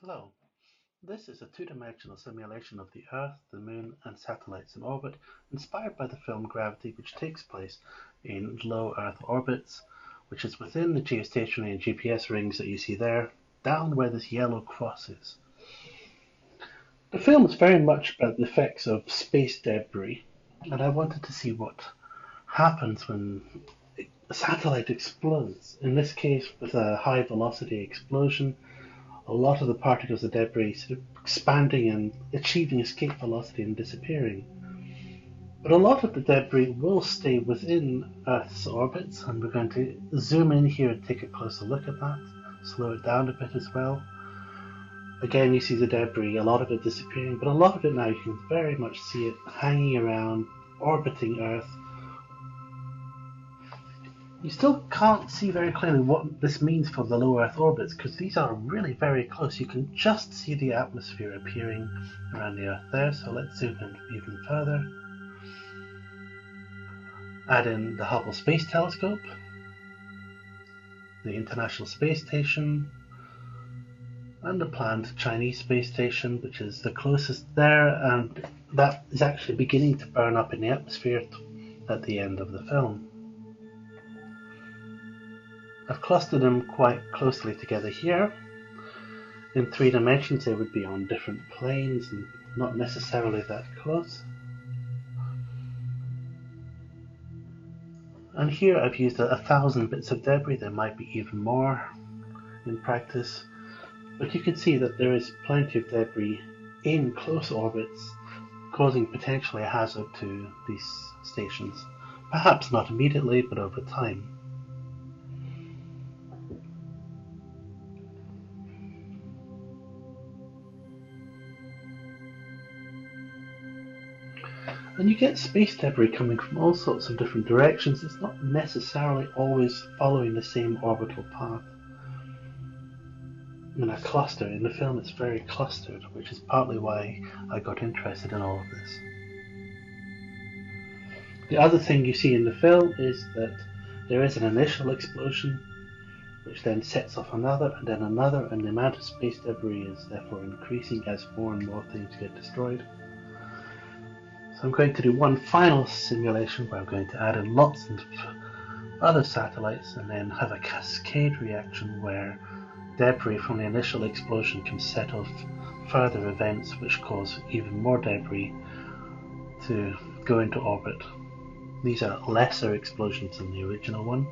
Hello, this is a two-dimensional simulation of the Earth, the Moon and satellites in orbit, inspired by the film Gravity, which takes place in low Earth orbits, which is within the geostationary and GPS rings that you see there, down where this yellow cross is. The film is very much about the effects of space debris, and I wanted to see what happens when a satellite explodes, in this case with a high velocity explosion. A lot of the particles of debris sort of expanding and achieving escape velocity and disappearing. But a lot of the debris will stay within Earth's orbits, and we're going to zoom in here and take a closer look at that, slow it down a bit as well. Again, you see the debris, a lot of it disappearing, but a lot of it now you can very much see it hanging around, orbiting Earth. You still can't see very clearly what this means for the low Earth orbits, because these are really very close. You can just see the atmosphere appearing around the Earth there, so let's zoom in even further. Add in the Hubble Space Telescope, the International Space Station, and the planned Chinese Space Station, which is the closest there, and that is actually beginning to burn up in the atmosphere at the end of the film. I've clustered them quite closely together here. In 3 dimensions they would be on different planes and not necessarily that close. And here I've used 1,000 bits of debris. There might be even more in practice, but you can see that there is plenty of debris in close orbits, causing potentially a hazard to these stations. Perhaps not immediately, but over time. And you get space debris coming from all sorts of different directions. It's not necessarily always following the same orbital path. In a cluster, in the film it's very clustered, which is partly why I got interested in all of this. The other thing you see in the film is that there is an initial explosion, which then sets off another and then another, and the amount of space debris is therefore increasing as more and more things get destroyed. So I'm going to do one final simulation where I'm going to add in lots of other satellites and then have a cascade reaction where debris from the initial explosion can set off further events which cause even more debris to go into orbit. These are lesser explosions than the original one,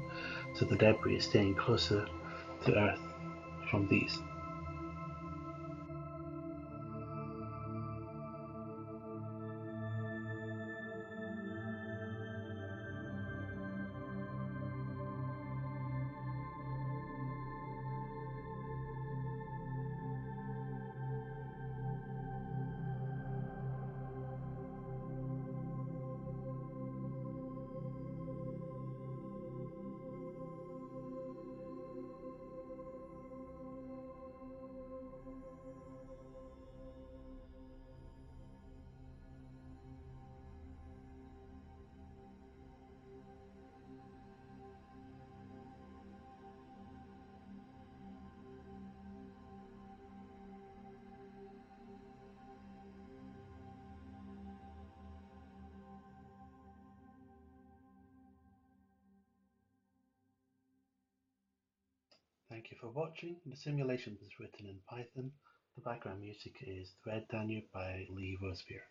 so the debris is staying closer to Earth from these. Thank you for watching. The simulation was written in Python. The background music is The Red Danube by Lee Rosevere.